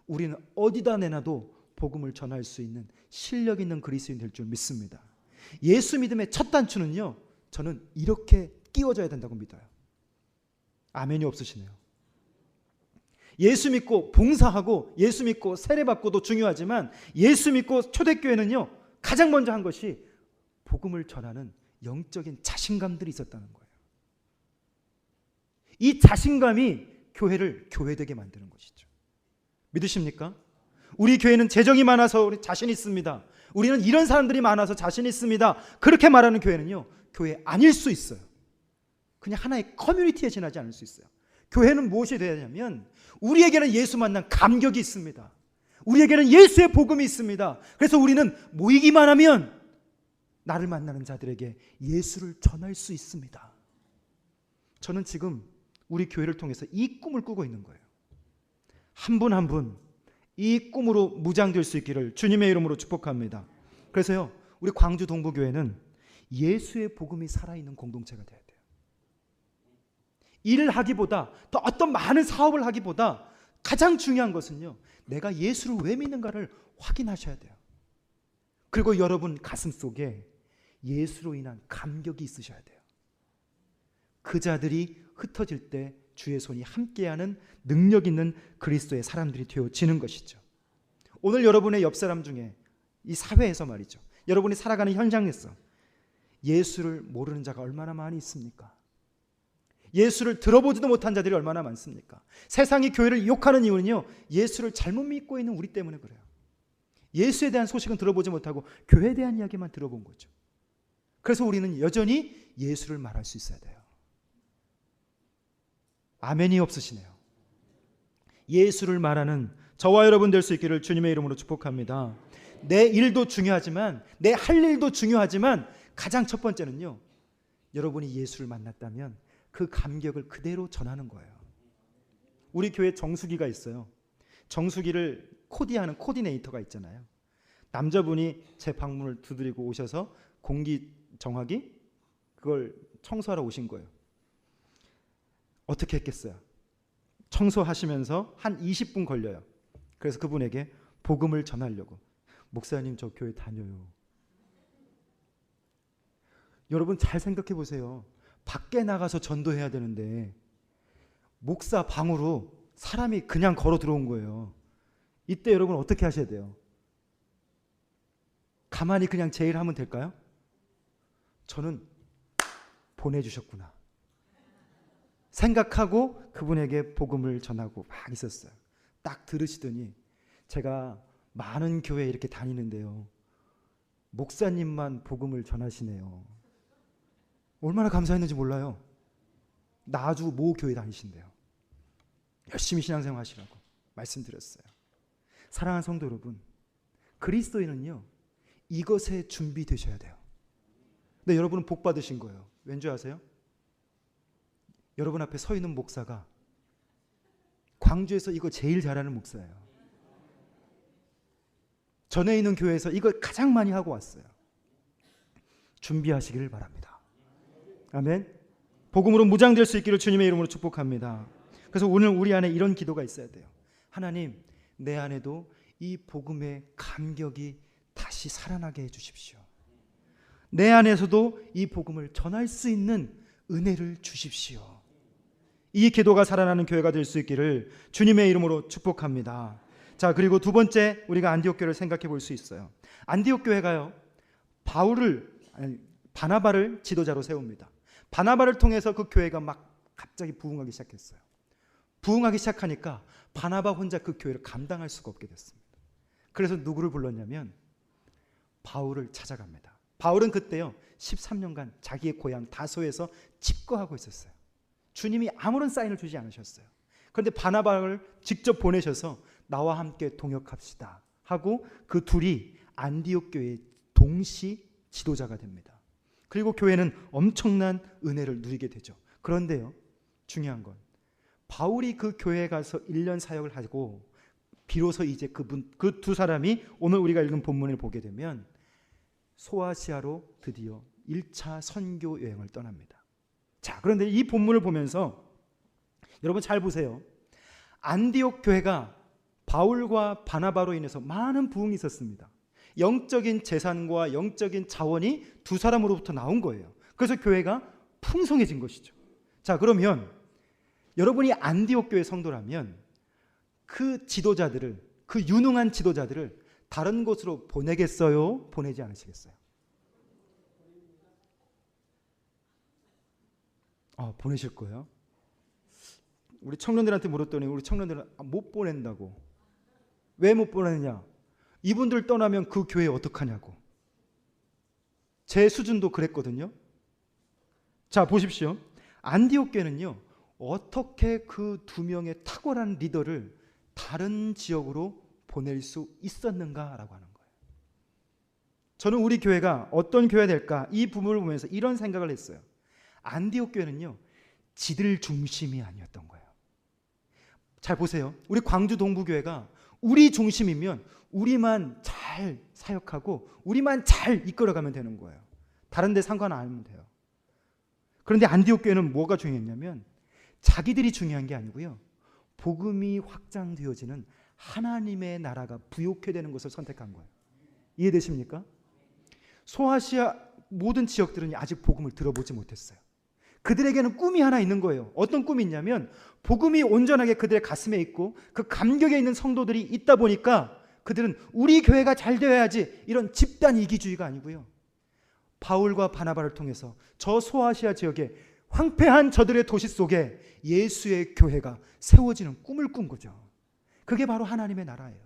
우리는 어디다 내놔도 복음을 전할 수 있는 실력 있는 그리스도인 될 줄 믿습니다. 예수 믿음의 첫 단추는요, 저는 이렇게 끼워져야 된다고 믿어요. 아멘이 없으시네요. 예수 믿고 봉사하고 예수 믿고 세례받고도 중요하지만 예수 믿고 초대교회는요, 가장 먼저 한 것이 복음을 전하는 영적인 자신감들이 있었다는 거예요. 이 자신감이 교회를 교회되게 만드는 것이죠. 믿으십니까? 우리 교회는 재정이 많아서 우리 자신 있습니다. 우리는 이런 사람들이 많아서 자신 있습니다. 그렇게 말하는 교회는요, 교회 아닐 수 있어요. 그냥 하나의 커뮤니티에 지나지 않을 수 있어요. 교회는 무엇이 되어야 하냐면 우리에게는 예수 만난 감격이 있습니다. 우리에게는 예수의 복음이 있습니다. 그래서 우리는 모이기만 하면 나를 만나는 자들에게 예수를 전할 수 있습니다. 저는 지금 우리 교회를 통해서 이 꿈을 꾸고 있는 거예요. 한 분 한 분 이 꿈으로 무장될 수 있기를 주님의 이름으로 축복합니다. 그래서요, 우리 광주 동부교회는 예수의 복음이 살아있는 공동체가 돼야 돼요. 일을 하기보다, 또 어떤 많은 사업을 하기보다 가장 중요한 것은요, 내가 예수를 왜 믿는가를 확인하셔야 돼요. 그리고 여러분 가슴 속에 예수로 인한 감격이 있으셔야 돼요. 그 자들이 흩어질 때 주의 손이 함께하는 능력 있는 그리스도의 사람들이 되어지는 것이죠. 오늘 여러분의 옆 사람 중에 이 사회에서 말이죠, 여러분이 살아가는 현장에서 예수를 모르는 자가 얼마나 많이 있습니까? 예수를 들어보지도 못한 자들이 얼마나 많습니까? 세상이 교회를 욕하는 이유는요, 예수를 잘못 믿고 있는 우리 때문에 그래요. 예수에 대한 소식은 들어보지 못하고 교회에 대한 이야기만 들어본 거죠. 그래서 우리는 여전히 예수를 말할 수 있어야 돼요. 아멘이 없으시네요. 예수를 말하는 저와 여러분 될 수 있기를 주님의 이름으로 축복합니다. 내 일도 중요하지만, 내 할 일도 중요하지만 가장 첫 번째는요, 여러분이 예수를 만났다면 그 감격을 그대로 전하는 거예요. 우리 교회 정수기가 있어요. 정수기를 코디하는 코디네이터가 있잖아요. 남자분이 제 방문을 두드리고 오셔서 공기 정화기 그걸 청소하러 오신 거예요. 어떻게 했겠어요? 청소하시면서 한 20분 걸려요. 그래서 그분에게 복음을 전하려고, 목사님 저 교회 다녀요. 여러분 잘 생각해 보세요. 밖에 나가서 전도해야 되는데 목사 방으로 사람이 그냥 걸어 들어온 거예요. 이때 여러분 어떻게 하셔야 돼요? 가만히 그냥 제일 하면 될까요? 저는 보내주셨구나 생각하고 그분에게 복음을 전하고 막 있었어요. 딱 들으시더니, 제가 많은 교회 이렇게 다니는데요, 목사님만 복음을 전하시네요. 얼마나 감사했는지 몰라요. 나주 모 교회 다니신대요. 열심히 신앙생활 하시라고 말씀드렸어요. 사랑하는 성도 여러분, 그리스도인은요, 이것에 준비되셔야 돼요. 근데 여러분은 복 받으신 거예요. 왠지 아세요? 여러분 앞에 서 있는 목사가 광주에서 이거 제일 잘하는 목사예요. 전에 있는 교회에서 이걸 가장 많이 하고 왔어요. 준비하시기를 바랍니다. 아멘. 복음으로 무장될 수 있기를 주님의 이름으로 축복합니다. 그래서 오늘 우리 안에 이런 기도가 있어야 돼요. 하나님, 내 안에도 이 복음의 감격이 다시 살아나게 해주십시오. 내 안에서도 이 복음을 전할 수 있는 은혜를 주십시오. 이 기도가 살아나는 교회가 될 수 있기를 주님의 이름으로 축복합니다. 자, 그리고 두 번째 우리가 안디옥 교회를 생각해 볼 수 있어요. 안디옥 교회가요, 바나바를 지도자로 세웁니다. 바나바를 통해서 그 교회가 막 갑자기 부흥하기 시작했어요. 부흥하기 시작하니까 바나바 혼자 그 교회를 감당할 수가 없게 됐습니다. 그래서 누구를 불렀냐면 바울을 찾아갑니다. 바울은 그때요 13년간 자기의 고향 다소에서 집거하고 있었어요. 주님이 아무런 사인을 주지 않으셨어요. 그런데 바나바를 직접 보내셔서 나와 함께 동역합시다 하고 그 둘이 안디옥 교회의 동시 지도자가 됩니다. 그리고 교회는 엄청난 은혜를 누리게 되죠. 그런데요, 중요한 건 바울이 그 교회에 가서 1년 사역을 하고 비로소 이제 그 두 사람이 오늘 우리가 읽은 본문을 보게 되면 소아시아로 드디어 1차 선교 여행을 떠납니다. 자, 그런데 이 본문을 보면서 여러분 잘 보세요. 안디옥 교회가 바울과 바나바로 인해서 많은 부흥이 있었습니다. 영적인 재산과 영적인 자원이 두 사람으로부터 나온 거예요. 그래서 교회가 풍성해진 것이죠. 자, 그러면 여러분이 안디옥 교회 성도라면 그 지도자들을, 그 유능한 지도자들을 다른 곳으로 보내겠어요? 보내지 않으시겠어요? 보내실 거예요? 우리 청년들한테 물었더니 우리 청년들은 못 보낸다고. 왜 못 보내느냐? 이분들 떠나면 그 교회 어떡하냐고. 제 수준도 그랬거든요. 자, 보십시오. 안디옥 교회는요, 어떻게 그 두 명의 탁월한 리더를 다른 지역으로 보낼 수 있었는가라고 하는 거예요. 저는 우리 교회가 어떤 교회가 될까, 이 부분을 보면서 이런 생각을 했어요. 안디옥 교회는요, 지들 중심이 아니었던 거예요. 잘 보세요. 우리 광주 동부교회가 우리 중심이면 우리만 잘 사역하고 우리만 잘 이끌어가면 되는 거예요. 다른 데 상관 안 하면 돼요. 그런데 안디옥 교회는 뭐가 중요했냐면 자기들이 중요한 게 아니고요, 복음이 확장되어지는 하나님의 나라가 부욕해 되는 것을 선택한 거예요. 이해되십니까? 소아시아 모든 지역들은 아직 복음을 들어보지 못했어요. 그들에게는 꿈이 하나 있는 거예요. 어떤 꿈이 있냐면 복음이 온전하게 그들의 가슴에 있고 그 감격에 있는 성도들이 있다 보니까 그들은 우리 교회가 잘 되어야지, 이런 집단 이기주의가 아니고요, 바울과 바나바를 통해서 저 소아시아 지역에 황폐한 저들의 도시 속에 예수의 교회가 세워지는 꿈을 꾼 거죠. 그게 바로 하나님의 나라예요.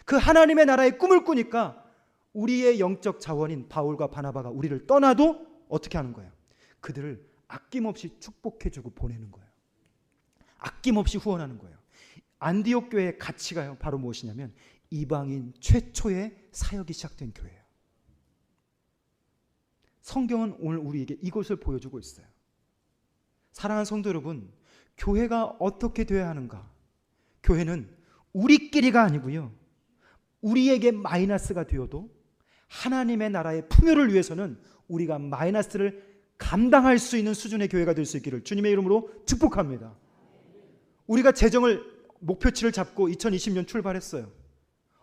그 하나님의 나라의 꿈을 꾸니까 우리의 영적 자원인 바울과 바나바가 우리를 떠나도 어떻게 하는 거예요? 그들을 아낌없이 축복해주고 보내는 거예요. 아낌없이 후원하는 거예요. 안디옥 교회의 가치가요, 바로 무엇이냐면 이방인 최초의 사역이 시작된 교회예요. 성경은 오늘 우리에게 이것을 보여주고 있어요. 사랑하는 성도 여러분, 교회가 어떻게 되어야 하는가? 교회는 우리끼리가 아니고요, 우리에게 마이너스가 되어도 하나님의 나라의 풍요를 위해서는 우리가 마이너스를 감당할 수 있는 수준의 교회가 될 수 있기를 주님의 이름으로 축복합니다. 우리가 재정을 목표치를 잡고 2020년 출발했어요.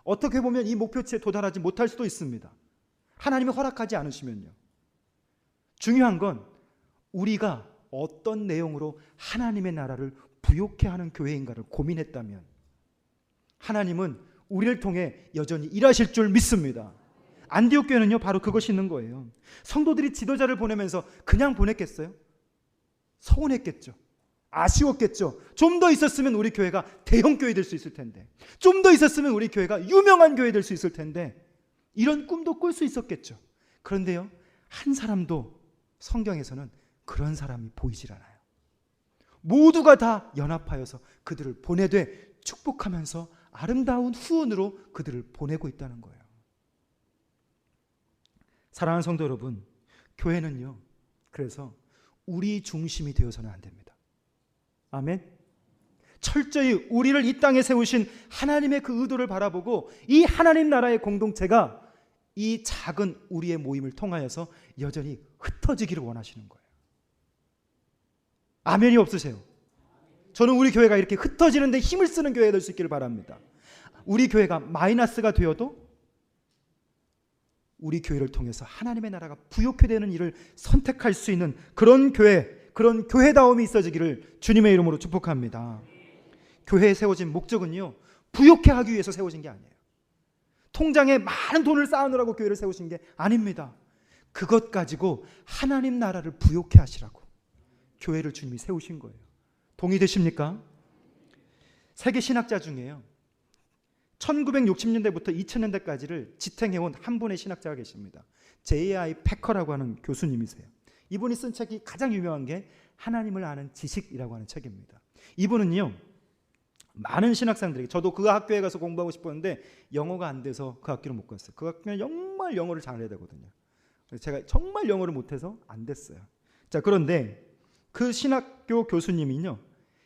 어떻게 보면 이 목표치에 도달하지 못할 수도 있습니다. 하나님이 허락하지 않으시면요. 중요한 건 우리가 어떤 내용으로 하나님의 나라를 부욕해 하는 교회인가를 고민했다면 하나님은 우리를 통해 여전히 일하실 줄 믿습니다. 안디옥 교회는요, 바로 그것이 있는 거예요. 성도들이 지도자를 보내면서 그냥 보냈겠어요? 서운했겠죠. 아쉬웠겠죠. 좀 더 있었으면 우리 교회가 대형 교회 될 수 있을 텐데, 좀 더 있었으면 우리 교회가 유명한 교회 될 수 있을 텐데, 이런 꿈도 꿀 수 있었겠죠. 그런데요, 한 사람도 성경에서는 그런 사람이 보이질 않아요. 모두가 다 연합하여서 그들을 보내되 축복하면서 아름다운 후원으로 그들을 보내고 있다는 거예요. 사랑하는 성도 여러분, 교회는요, 그래서 우리 중심이 되어서는 안 됩니다. 아멘. 철저히 우리를 이 땅에 세우신 하나님의 그 의도를 바라보고 이 하나님 나라의 공동체가 이 작은 우리의 모임을 통하여서 여전히 흩어지기를 원하시는 거예요. 아멘이 없으세요? 저는 우리 교회가 이렇게 흩어지는 데 힘을 쓰는 교회가 될 수 있기를 바랍니다. 우리 교회가 마이너스가 되어도 우리 교회를 통해서 하나님의 나라가 부욕해 되는 일을 선택할 수 있는 그런 교회, 그런 교회다움이 있어지기를 주님의 이름으로 축복합니다. 교회에 세워진 목적은요, 부욕해 하기 위해서 세워진 게 아니에요. 통장에 많은 돈을 쌓으느라고 교회를 세우신 게 아닙니다. 그것 가지고 하나님 나라를 부욕해 하시라고 교회를 주님이 세우신 거예요. 동의되십니까? 세계 신학자 중에요, 1960년대부터 2000년대까지를 지탱해온 한 분의 신학자가 계십니다. J.I. 패커라고 하는 교수님이세요. 이분이 쓴 책이 가장 유명한 게 하나님을 아는 지식이라고 하는 책입니다. 이분은요, 많은 신학생들에게, 저도 그 학교에 가서 공부하고 싶었는데 영어가 안 돼서 그 학교를 못 갔어요. 그 학교는 정말 영어를 잘해야 되거든요. 그래서 제가 정말 영어를 못해서 안 됐어요. 자, 그런데 그 신학교 교수님이요,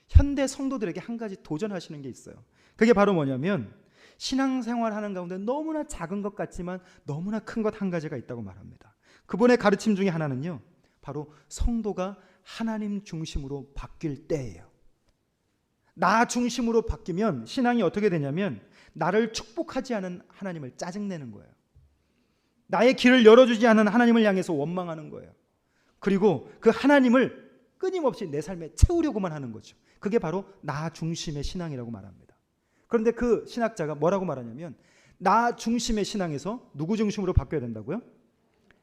현대 성도들에게 한 가지 도전하시는 게 있어요. 그게 바로 뭐냐면, 신앙생활 하는 가운데 너무나 작은 것 같지만 너무나 큰 것 한 가지가 있다고 말합니다. 그분의 가르침 중에 하나는요, 바로 성도가 하나님 중심으로 바뀔 때예요. 나 중심으로 바뀌면 신앙이 어떻게 되냐면, 나를 축복하지 않은 하나님을 짜증내는 거예요. 나의 길을 열어주지 않은 하나님을 향해서 원망하는 거예요. 그리고 그 하나님을 끊임없이 내 삶에 채우려고만 하는 거죠. 그게 바로 나 중심의 신앙이라고 말합니다. 그런데 그 신학자가 뭐라고 말하냐면, 나 중심의 신앙에서 누구 중심으로 바뀌어야 된다고요?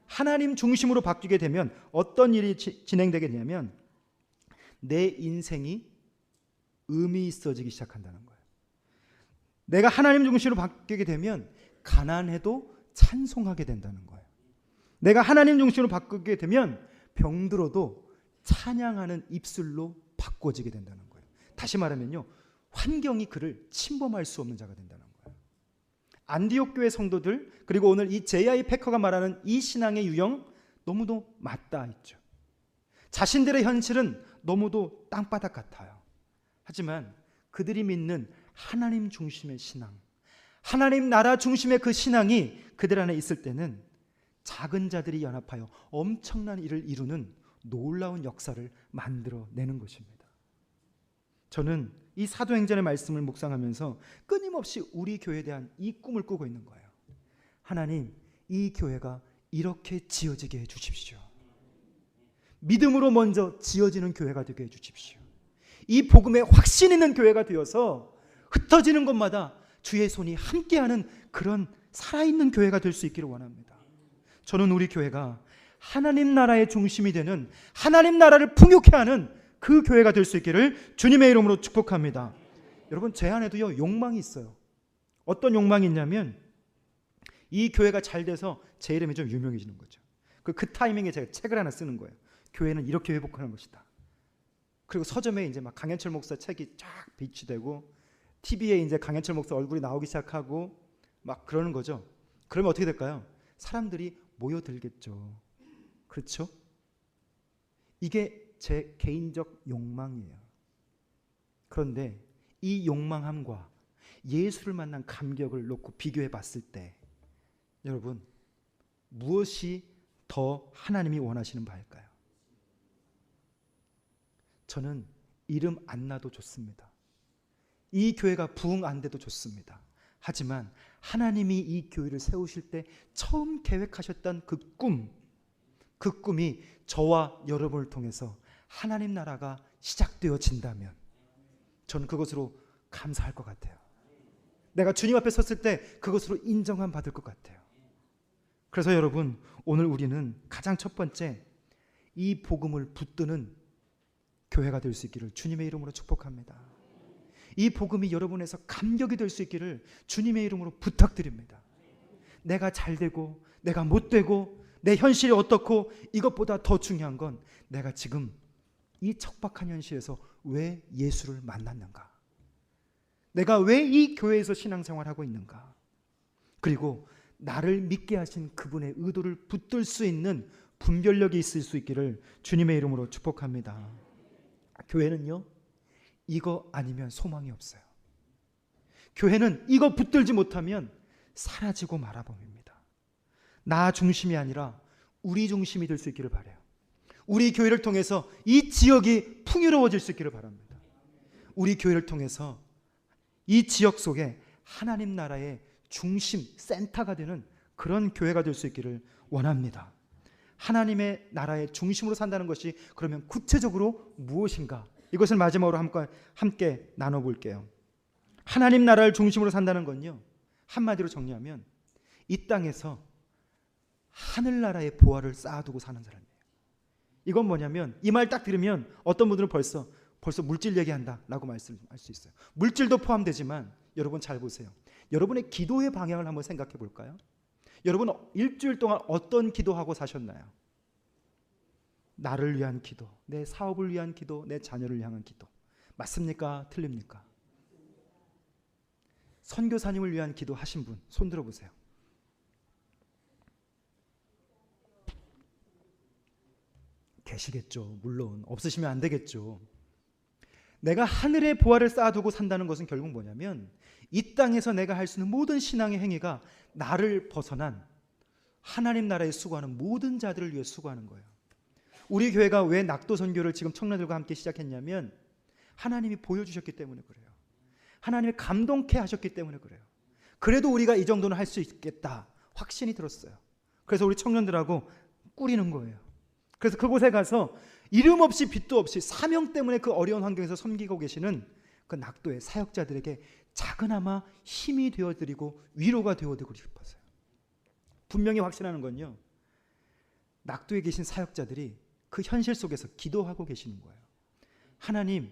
하나님 중심으로 바뀌게 되면 어떤 일이 진행되게 되냐면, 내 인생이 의미 있어지기 시작한다는 거예요. 내가 하나님 중심으로 바뀌게 되면 가난해도 찬송하게 된다는 거예요. 내가 하나님 중심으로 바뀌게 되면 병들어도 찬양하는 입술로 바꿔지게 된다는 거예요. 다시 말하면요, 환경이 그를 침범할 수 없는 자가 된다는 거예요. 안디옥 교회 성도들, 그리고 오늘 이 J.I. 패커가 말하는 이 신앙의 유형, 너무도 맞닿아 있죠. 자신들의 현실은 너무도 땅바닥 같아요. 하지만 그들이 믿는 하나님 중심의 신앙, 하나님 나라 중심의 그 신앙이 그들 안에 있을 때는 작은 자들이 연합하여 엄청난 일을 이루는 놀라운 역사를 만들어내는 것입니다. 저는 이 사도행전의 말씀을 묵상하면서 끊임없이 우리 교회에 대한 이 꿈을 꾸고 있는 거예요. 하나님, 이 교회가 이렇게 지어지게 해주십시오. 믿음으로 먼저 지어지는 교회가 되게 해주십시오. 이 복음에 확신 있는 교회가 되어서 흩어지는 곳마다 주의 손이 함께하는 그런 살아있는 교회가 될 수 있기를 원합니다. 저는 우리 교회가 하나님 나라의 중심이 되는, 하나님 나라를 풍요케 하는 그 교회가 될 수 있기를 주님의 이름으로 축복합니다. 여러분, 제 안에도요, 욕망이 있어요. 어떤 욕망이 있냐면, 이 교회가 잘 돼서 제 이름이 좀 유명해지는 거죠. 그 타이밍에 제가 책을 하나 쓰는 거예요. 교회는 이렇게 회복하는 것이다. 그리고 서점에 이제 막 강현철 목사 책이 쫙 비치되고, TV에 이제 강현철 목사 얼굴이 나오기 시작하고 막 그러는 거죠. 그러면 어떻게 될까요? 사람들이 모여들겠죠. 그렇죠? 이게 제 개인적 욕망이에요. 그런데 이 욕망함과 예수를 만난 감격을 놓고 비교해 봤을 때, 여러분, 무엇이 더 하나님이 원하시는 바일까요? 저는 이름 안 나도 좋습니다. 이 교회가 부흥 안 돼도 좋습니다. 하지만 하나님이 이 교회를 세우실 때 처음 계획하셨던 그 꿈이 저와 여러분을 통해서 하나님 나라가 시작되어진다면 저는 그것으로 감사할 것 같아요. 내가 주님 앞에 섰을 때 그것으로 인정함 받을 것 같아요. 그래서 여러분, 오늘 우리는 가장 첫 번째, 이 복음을 붙드는 교회가 될 수 있기를 주님의 이름으로 축복합니다. 이 복음이 여러분에서 감격이 될 수 있기를 주님의 이름으로 부탁드립니다. 내가 잘되고 내가 못되고 내 현실이 어떻고, 이것보다 더 중요한 건 내가 지금 이 척박한 현실에서 왜 예수를 만났는가, 내가 왜 이 교회에서 신앙생활하고 있는가, 그리고 나를 믿게 하신 그분의 의도를 붙들 수 있는 분별력이 있을 수 있기를 주님의 이름으로 축복합니다. 교회는요, 이거 아니면 소망이 없어요. 교회는 이거 붙들지 못하면 사라지고 말아버립니다. 나 중심이 아니라 우리 중심이 될 수 있기를 바라요. 우리 교회를 통해서 이 지역이 풍요로워질 수 있기를 바랍니다. 우리 교회를 통해서 이 지역 속에 하나님 나라의 중심, 센터가 되는 그런 교회가 될 수 있기를 원합니다. 하나님의 나라의 중심으로 산다는 것이 그러면 구체적으로 무엇인가? 이것을 마지막으로 함께 나눠볼게요. 하나님 나라를 중심으로 산다는 건요, 한마디로 정리하면 이 땅에서 하늘나라의 보화를 쌓아두고 사는 사람이에요. 이건 뭐냐면, 이 말 딱 들으면 어떤 분들은 벌써 물질 얘기한다 라고 말씀할 수 있어요. 물질도 포함되지만 여러분 잘 보세요. 여러분의 기도의 방향을 한번 생각해 볼까요? 여러분 일주일 동안 어떤 기도하고 사셨나요? 나를 위한 기도, 내 사업을 위한 기도, 내 자녀를 향한 기도. 맞습니까? 틀립니까? 선교사님을 위한 기도 하신 분 손 들어보세요. 계시겠죠. 물론 없으시면 안 되겠죠. 내가 하늘의 보화를 쌓아두고 산다는 것은 결국 뭐냐면, 이 땅에서 내가 할 수 있는 모든 신앙의 행위가 나를 벗어난 하나님 나라에 수고하는 모든 자들을 위해 수고하는 거예요. 우리 교회가 왜 낙도 선교를 지금 청년들과 함께 시작했냐면, 하나님이 보여주셨기 때문에 그래요. 하나님이 감동케 하셨기 때문에 그래요. 그래도 우리가 이 정도는 할 수 있겠다 확신이 들었어요. 그래서 우리 청년들하고 꾸리는 거예요. 그래서 그곳에 가서 이름 없이 빚도 없이 사명 때문에 그 어려운 환경에서 섬기고 계시는 그 낙도의 사역자들에게 작은아마 힘이 되어드리고 위로가 되어드리고 싶어서요. 분명히 확신하는 건요, 낙도에 계신 사역자들이 그 현실 속에서 기도하고 계시는 거예요. 하나님,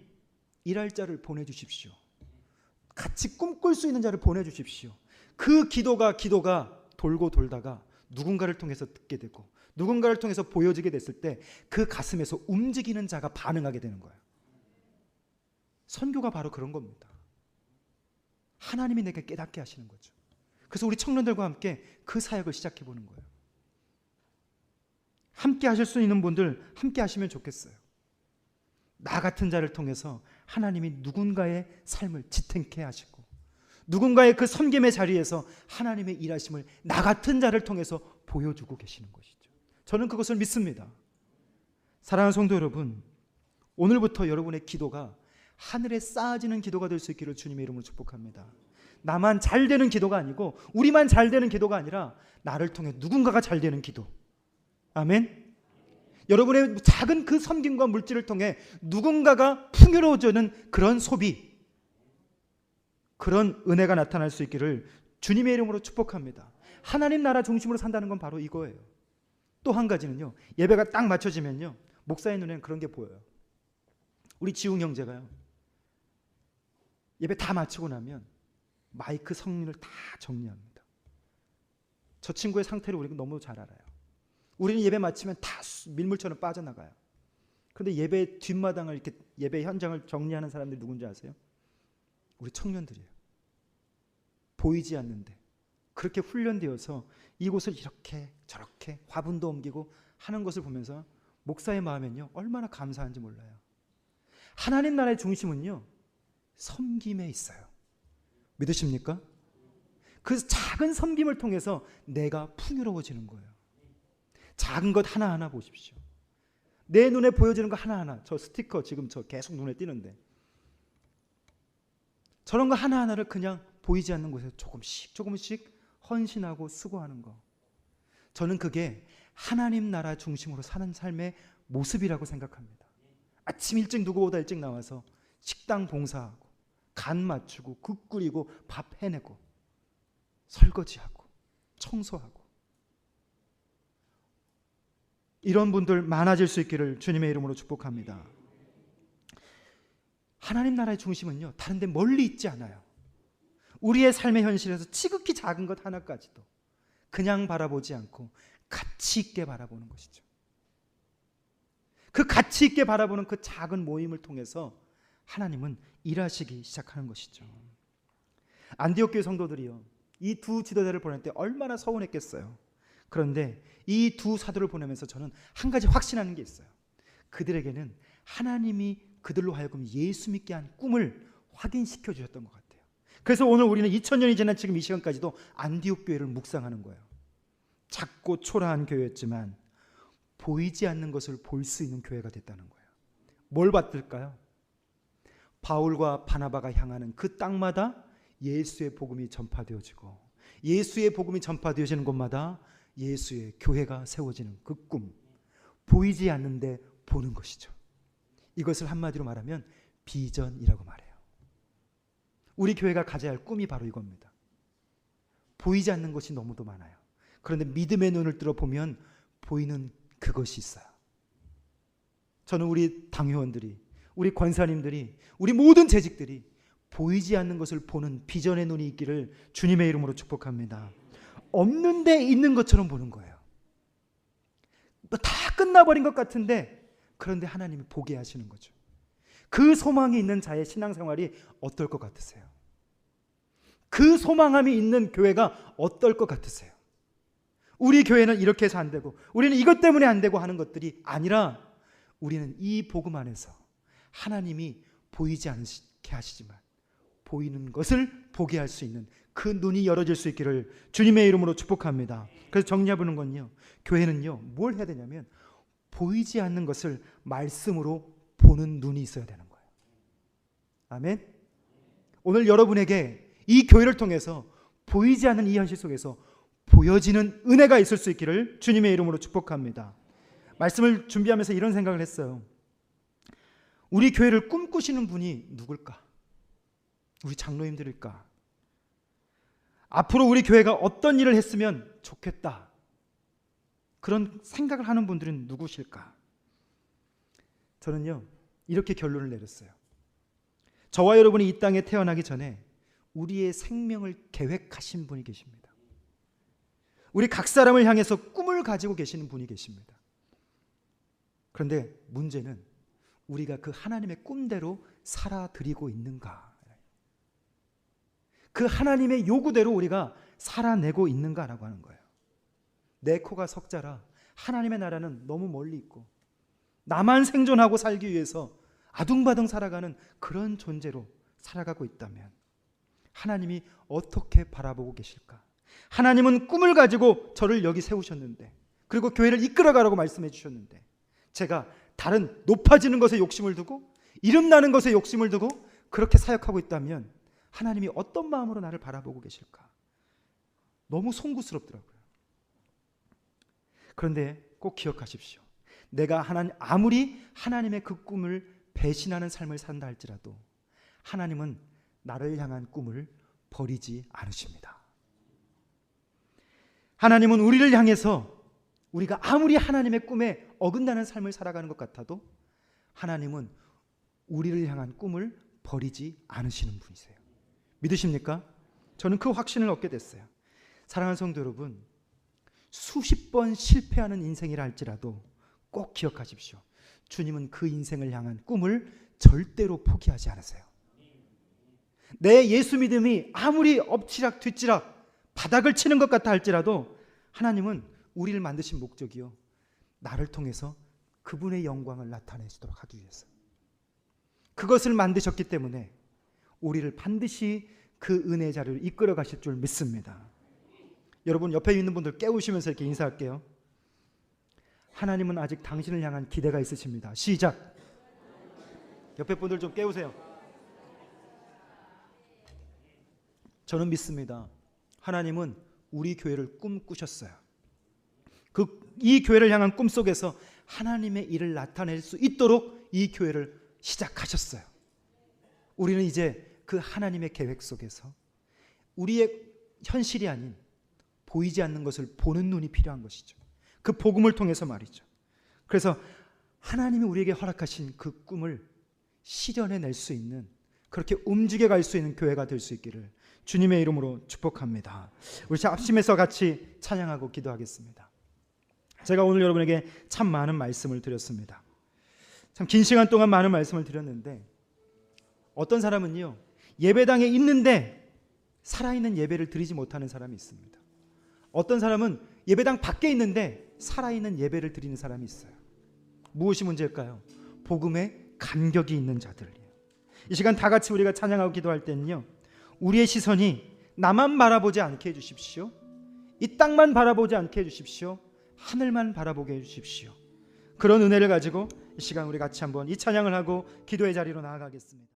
일할 자를 보내주십시오. 같이 꿈꿀 수 있는 자를 보내주십시오. 그 기도가 돌고 돌다가 누군가를 통해서 듣게 되고 누군가를 통해서 보여지게 됐을 때 그 가슴에서 움직이는 자가 반응하게 되는 거예요. 선교가 바로 그런 겁니다. 하나님이 내게 깨닫게 하시는 거죠. 그래서 우리 청년들과 함께 그 사역을 시작해 보는 거예요. 함께 하실 수 있는 분들 함께 하시면 좋겠어요. 나 같은 자를 통해서 하나님이 누군가의 삶을 지탱케 하시고 누군가의 그 섬김의 자리에서 하나님의 일하심을 나 같은 자를 통해서 보여주고 계시는 것이죠. 저는 그것을 믿습니다. 사랑하는 성도 여러분, 오늘부터 여러분의 기도가 하늘에 쌓아지는 기도가 될 수 있기를 주님의 이름으로 축복합니다. 나만 잘 되는 기도가 아니고 우리만 잘 되는 기도가 아니라 나를 통해 누군가가 잘 되는 기도. 아멘. 여러분의 작은 그 섬김과 물질을 통해 누군가가 풍요로워지는 그런 소비, 그런 은혜가 나타날 수 있기를 주님의 이름으로 축복합니다. 하나님 나라 중심으로 산다는 건 바로 이거예요. 또 한 가지는요, 예배가 딱 맞춰지면요, 목사의 눈에는 그런 게 보여요. 우리 지웅 형제가요, 예배 다 마치고 나면 마이크 성린을 다 정리합니다. 저 친구의 상태를 우리가 너무 잘 알아요. 우리는 예배 마치면 다 밀물처럼 빠져나가요. 그런데 예배 뒷마당을 이렇게 예배 현장을 정리하는 사람들이 누군지 아세요? 우리 청년들이에요. 보이지 않는데 그렇게 훈련되어서 이곳을 이렇게 저렇게 화분도 옮기고 하는 것을 보면서 목사의 마음엔요, 얼마나 감사한지 몰라요. 하나님 나라의 중심은요, 섬김에 있어요. 믿으십니까? 그 작은 섬김을 통해서 내가 풍요로워지는 거예요. 작은 것 하나하나 보십시오. 내 눈에 보여지는 거 하나하나. 저 스티커 지금 저 계속 눈에 띄는데 저런 거 하나하나를 그냥 보이지 않는 곳에서 조금씩 헌신하고 수고하는 거. 저는 그게 하나님 나라 중심으로 사는 삶의 모습이라고 생각합니다. 아침 일찍 누구보다 일찍 나와서 식당 봉사하고 간 맞추고 국 끓이고 밥 해내고 설거지하고 청소하고, 이런 분들 많아질 수 있기를 주님의 이름으로 축복합니다. 하나님 나라의 중심은요, 다른 데 멀리 있지 않아요. 우리의 삶의 현실에서 지극히 작은 것 하나까지도 그냥 바라보지 않고 가치 있게 바라보는 것이죠. 그 가치 있게 바라보는 그 작은 모임을 통해서 하나님은 일하시기 시작하는 것이죠. 안디옥 교회 성도들이요, 이 두 지도자를 보낼 때 얼마나 서운했겠어요. 그런데 이 두 사도를 보내면서 저는 한 가지 확신하는 게 있어요. 그들에게는 하나님이 그들로 하여금 예수 믿게 한 꿈을 확인시켜 주셨던 것 같아요. 그래서 오늘 우리는 2000년이 지난 지금 이 시간까지도 안디옥 교회를 묵상하는 거예요. 작고 초라한 교회였지만 보이지 않는 것을 볼 수 있는 교회가 됐다는 거예요. 뭘 봤을까요? 바울과 바나바가 향하는 그 땅마다 예수의 복음이 전파되어지고, 예수의 복음이 전파되어지는 곳마다 예수의 교회가 세워지는 그 꿈, 보이지 않는데 보는 것이죠. 이것을 한마디로 말하면 비전이라고 말해요. 우리 교회가 가져야 할 꿈이 바로 이겁니다. 보이지 않는 것이 너무도 많아요. 그런데 믿음의 눈을 들어 보면 보이는 그것이 있어요. 저는 우리 당회원들이, 우리 권사님들이, 우리 모든 재직들이 보이지 않는 것을 보는 비전의 눈이 있기를 주님의 이름으로 축복합니다. 없는데 있는 것처럼 보는 거예요. 다 끝나버린 것 같은데, 그런데 하나님이 보게 하시는 거죠. 그 소망이 있는 자의 신앙생활이 어떨 것 같으세요? 그 소망함이 있는 교회가 어떨 것 같으세요? 우리 교회는 이렇게 해서 안 되고, 우리는 이것 때문에 안 되고 하는 것들이 아니라, 우리는 이 복음 안에서 하나님이 보이지 않게 하시지만 보이는 것을 보게 할 수 있는 그 눈이 열어질 수 있기를 주님의 이름으로 축복합니다. 그래서 정리해보는 건요, 교회는요 뭘 해야 되냐면 보이지 않는 것을 말씀으로 보는 눈이 있어야 되는 거예요. 아멘. 오늘 여러분에게 이 교회를 통해서 보이지 않는 이 현실 속에서 보여지는 은혜가 있을 수 있기를 주님의 이름으로 축복합니다. 말씀을 준비하면서 이런 생각을 했어요. 우리 교회를 꿈꾸시는 분이 누굴까? 우리 장로님들일까? 앞으로 우리 교회가 어떤 일을 했으면 좋겠다, 그런 생각을 하는 분들은 누구실까? 저는요 이렇게 결론을 내렸어요. 저와 여러분이 이 땅에 태어나기 전에 우리의 생명을 계획하신 분이 계십니다. 우리 각 사람을 향해서 꿈을 가지고 계시는 분이 계십니다. 그런데 문제는 우리가 그 하나님의 꿈대로 살아드리고 있는가, 그 하나님의 요구대로 우리가 살아내고 있는가라고 하는 거예요. 내 코가 석자라 하나님의 나라는 너무 멀리 있고 나만 생존하고 살기 위해서 아둥바둥 살아가는 그런 존재로 살아가고 있다면 하나님이 어떻게 바라보고 계실까? 하나님은 꿈을 가지고 저를 여기 세우셨는데, 그리고 교회를 이끌어가라고 말씀해 주셨는데, 제가 다른 높아지는 것에 욕심을 두고 이름나는 것에 욕심을 두고 그렇게 사역하고 있다면 하나님이 어떤 마음으로 나를 바라보고 계실까? 너무 송구스럽더라고요. 그런데 꼭 기억하십시오. 내가 아무리 하나님의 그 꿈을 배신하는 삶을 산다 할지라도 하나님은 나를 향한 꿈을 버리지 않으십니다. 하나님은 우리를 향해서 우리가 아무리 하나님의 꿈에 어긋나는 삶을 살아가는 것 같아도 하나님은 우리를 향한 꿈을 버리지 않으시는 분이세요. 믿으십니까? 저는 그 확신을 얻게 됐어요. 사랑하는 성도 여러분, 수십 번 실패하는 인생이라 할지라도 꼭 기억하십시오. 주님은 그 인생을 향한 꿈을 절대로 포기하지 않으세요. 내 예수 믿음이 아무리 엎치락 뒤치락 바닥을 치는 것 같아 할지라도 하나님은 우리를 만드신 목적이요, 나를 통해서 그분의 영광을 나타내시도록 하기 위해서 그것을 만드셨기 때문에 우리를 반드시 그 은혜의 자리로 이끌어 가실 줄 믿습니다. 여러분 옆에 있는 분들 깨우시면서 이렇게 인사할게요. 하나님은 아직 당신을 향한 기대가 있으십니다. 시작. 옆에 분들 좀 깨우세요. 저는 믿습니다. 하나님은 우리 교회를 꿈꾸셨어요. 이 교회를 향한 꿈 속에서 하나님의 일을 나타낼 수 있도록 이 교회를 시작하셨어요. 우리는 이제 그 하나님의 계획 속에서 우리의 현실이 아닌 보이지 않는 것을 보는 눈이 필요한 것이죠. 그 복음을 통해서 말이죠. 그래서 하나님이 우리에게 허락하신 그 꿈을 실현해낼 수 있는, 그렇게 움직여갈 수 있는 교회가 될 수 있기를 주님의 이름으로 축복합니다. 우리 합심해서 같이 찬양하고 기도하겠습니다. 제가 오늘 여러분에게 참 많은 말씀을 드렸습니다. 참 긴 시간 동안 많은 말씀을 드렸는데, 어떤 사람은요 예배당에 있는데 살아있는 예배를 드리지 못하는 사람이 있습니다. 어떤 사람은 예배당 밖에 있는데 살아있는 예배를 드리는 사람이 있어요. 무엇이 문제일까요? 복음의 간격이 있는 자들이에요. 이 시간 다 같이 우리가 찬양하고 기도할 때는요, 우리의 시선이 나만 바라보지 않게 해주십시오. 이 땅만 바라보지 않게 해주십시오. 하늘만 바라보게 해주십시오. 그런 은혜를 가지고 이 시간 우리 같이 한번 이 찬양을 하고 기도의 자리로 나아가겠습니다.